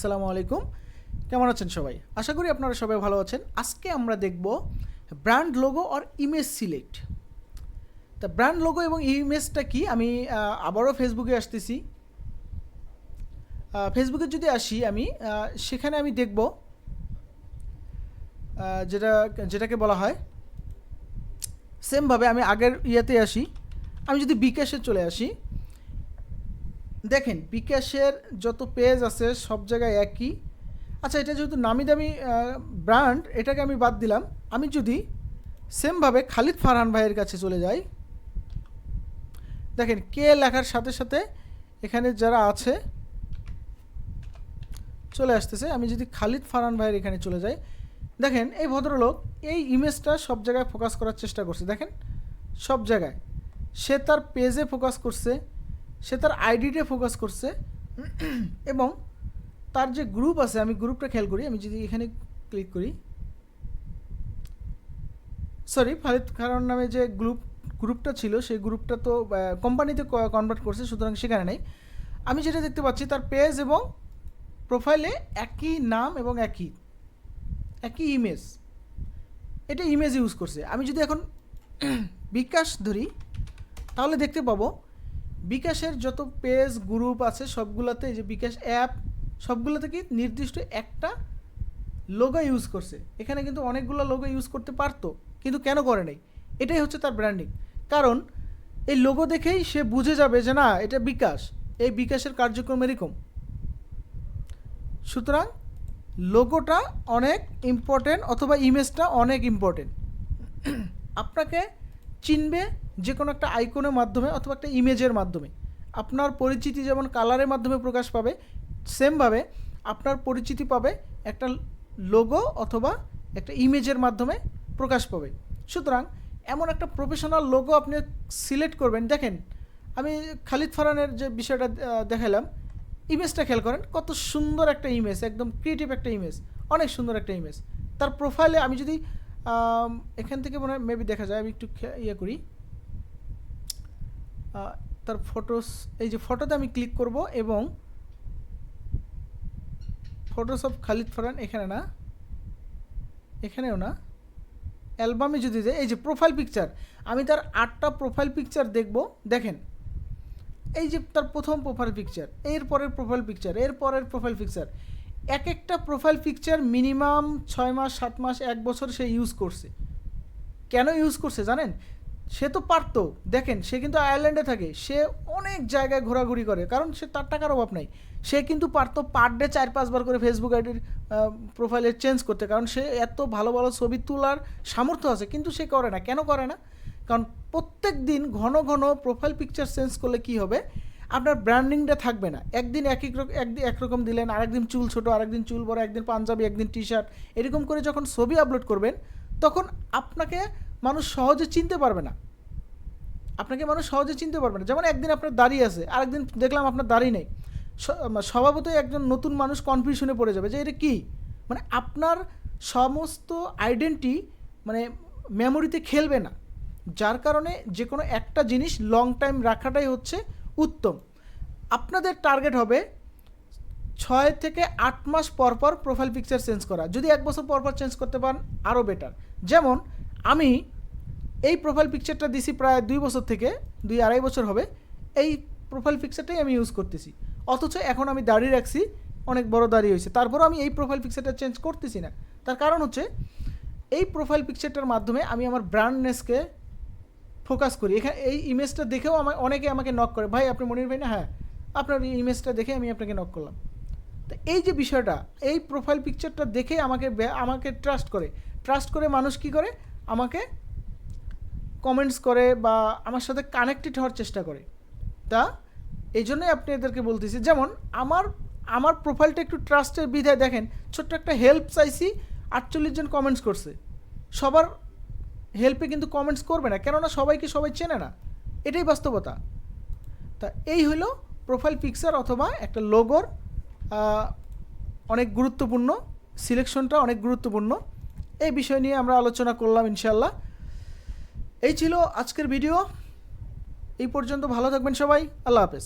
আসসালামু আলাইকুম। কেমন আছেন সবাই? আশা করি আপনারা সবাই ভালো আছেন। আজকে আমরা দেখব ব্র্যান্ড লোগো আর ইমেজ সিলেক্ট। তা ব্র্যান্ড লোগো এবং ইমেজটা কি, আমি আবারও ফেসবুকে আসতেছি। ফেসবুকে যদি আসি আমি সেখানে আমি দেখব যেটাকে বলা হয় সেমভাবে আমি আগের ইয়াতে আসি। আমি যদি বিকাশে চলে আসি, দেখেন বিকাশের যত পেজ আছে সব জায়গায় একই। আচ্ছা, এটা যেহেতু নামি দামি ব্র্যান্ড, এটাকে আমি বাদ দিলাম। আমি যদি সেমভাবে খালিদ ফারহান ভাইয়ের কাছে চলে যাই, দেখেন কে লেখার সাথে সাথে এখানে যারা আছে চলে আসতেছে। আমি যদি খালিদ ফারহান ভাইয়ের এখানে চলে যাই, দেখেন এই ভদ্রলোক এই ইমেজটা সব জায়গায় ফোকাস করার চেষ্টা করছে। দেখেন সব জায়গায় সে তার পেজে ফোকাস করছে, সে তার আইডিতে ফোকাস করছে, এবং তার যে গ্রুপ আছে, আমি গ্রুপটা খেয়াল করি। আমি যদি এখানে ক্লিক করি, সরি, খালিদ ফারহান নামে যে গ্রুপটা ছিল সেই গ্রুপটা তো কোম্পানিতে কনভার্ট করছে, সুতরাং সেখানে নেই। আমি যেটা দেখতে পাচ্ছি তার পেজ এবং প্রোফাইলে একই নাম এবং একই ইমেজ, এটা ইমেজ ইউজ করছে। আমি যদি এখন বিকাশ ধরি, তাহলে দেখতে পাবো বিকাশের যত পেজ গ্রুপ আছে সবগুলোতে, যে বিকাশ অ্যাপ সবগুলোতে কি নির্দিষ্ট একটা লোগো ইউজ করছে। এখানে কিন্তু অনেকগুলো লোগো ইউজ করতে পারতো, কিন্তু কেন করে নাই? এটাই হচ্ছে তার ব্র্যান্ডিং। কারণ এই লোগো দেখেই সে বুঝে যাবে যে না, এটা বিকাশ, এই বিকাশের কার্যক্রম এরকম। সুতরাং লোগোটা অনেক ইম্পর্টেন্ট, অথবা ইমেজটা অনেক ইম্পর্টেন্ট। আপনাকে চিনবে যে কোনো একটা আইকনের মাধ্যমে অথবা একটা ইমেজের মাধ্যমে। আপনার পরিচিতি যেমন কালারের মাধ্যমে প্রকাশ পাবে, সেমভাবে আপনার পরিচিতি পাবে একটা লোগো অথবা একটা ইমেজের মাধ্যমে প্রকাশ পাবে। সুতরাং এমন একটা প্রফেশনাল লোগো আপনি সিলেক্ট করবেন। দেখেন আমি খালিদ ফারহানের যে বিষয়টা দেখালাম, ইমেজটা খেয়াল করেন, কত সুন্দর একটা ইমেজ, একদম ক্রিয়েটিভ একটা ইমেজ, অনেক সুন্দর একটা ইমেজ। তার প্রোফাইলে আমি যদি এখান থেকে মনে হয় মেবি দেখা যায়, আমি একটু ইয়ে করি, তার ফটোস, এই যে ফটোতে আমি ক্লিক করব এবং ফটোস অফ খালিদ ফারহান, এখানে না, এখানেও না, অ্যালবামে যদি যাই, এই যে প্রোফাইল পিকচার, আমি তার 8টা প্রোফাইল পিকচার দেখব। দেখেন এই যে তার প্রথম প্রোফাইল পিকচার, এর পরের প্রোফাইল পিকচার, এর পরের প্রোফাইল পিকচার, এক একটা প্রোফাইল পিকচার মিনিমাম 6 মাস 7 মাস 1 বছর সে ইউজ করছে। কেন ইউজ করছে জানেন? সে তো পারতো, দেখেন সে কিন্তু আয়ারল্যান্ডে থাকে, সে অনেক জায়গায় ঘোরাঘুরি করে, কারণ সে তার টাকার অভাব নাই। সে কিন্তু পারতো পার ডে 4-5 বার করে ফেসবুক আইডির প্রোফাইলে চেঞ্জ করতে, কারণ সে এত ভালো ভালো ছবি তোলার সামর্থ্য আছে, কিন্তু সে করে না। কেন করে না? কারণ প্রত্যেক দিন ঘন ঘন প্রোফাইল পিকচার চেঞ্জ করলে কি হবে, আপনার ব্র্যান্ডিংটা থাকবে না। একদিন একরকম দিলেন, আরেকদিন চুল ছোটো, আরেকদিন চুল বড়, একদিন পাঞ্জাবি, একদিন টি শার্ট, এরকম করে যখন ছবি আপলোড করবেন, তখন আপনাকে মানুষ সহজে চিনতে পারবে না। যেমন একদিন আপনার দাড়ি আছে, আরেকদিন দেখলাম আপনার দাড়ি নেই, স্বভাবতই একজন নতুন মানুষ কনফিউশনে পড়ে যাবে যে এটা কি, মানে আপনার সমস্ত আইডেন্টি মানে মেমোরিতে খেলবে না। যার কারণে যে কোনো একটা জিনিস লং টাইম রাখাটাই হচ্ছে উত্তম। আপনাদের টার্গেট হবে 6 থেকে 8 মাস পর পর প্রোফাইল পিকচার চেঞ্জ করা। যদি 1 বছর পর পর চেঞ্জ করতে পারেন আরও বেটার। যেমন আমি এই প্রোফাইল পিকচারটা দিছি প্রায় 2 বছর থেকে 2-2.5 বছর হবে, এই প্রোফাইল পিকচারটাই আমি ইউজ করতেছি। অথচ এখন আমি দাড়ি রাখছি, অনেক বড় দাড়ি হয়েছে, তারপরেও আমি এই প্রোফাইল পিকচারটা চেঞ্জ করতেছি না। তার কারণ হচ্ছে এই প্রোফাইল পিকচারটার মাধ্যমে আমি আমার ব্র্যান্ডনেসকে ফোকাস করি। এখানে এই ইমেজটা দেখেও অনেকে আমাকে নক করে, ভাই আপনি মনির ভাই না? হ্যাঁ, আপনার এই ইমেজটা দেখে আমি আপনাকে নক করলাম। তো এই যে বিষয়টা, এই প্রোফাইল পিকচারটা দেখে আমাকে ট্রাস্ট করে মানুষ কি করে, আমাকে কমেন্টস করে বা আমার সাথে কানেক্টেড হওয়ার চেষ্টা করে। তা এই জন্যই আপনি এদেরকে বলতেছি, যেমন আমার প্রোফাইলটা একটু ট্রাস্টের বিধায় দেখেন, ছোট্ট একটা হেল্প চাইছি, 48 জন কমেন্টস করছে। সবার হেল্পে কিন্তু কমেন্টস করবে না, কেননা সবাইকে সবাই চেনে না, এটাই বাস্তবতা। তা এই হলো প্রোফাইল পিকচার অথবা একটা লোগোর অনেক গুরুত্বপূর্ণ, সিলেকশনটা অনেক গুরুত্বপূর্ণ। এই বিষয় নিয়ে আমরা আলোচনা করলাম ইনশাল্লাহ। এই ছিল আজকের ভিডিও, এই পর্যন্ত। ভালো থাকবেন সবাই, আল্লাহ হাফেজ।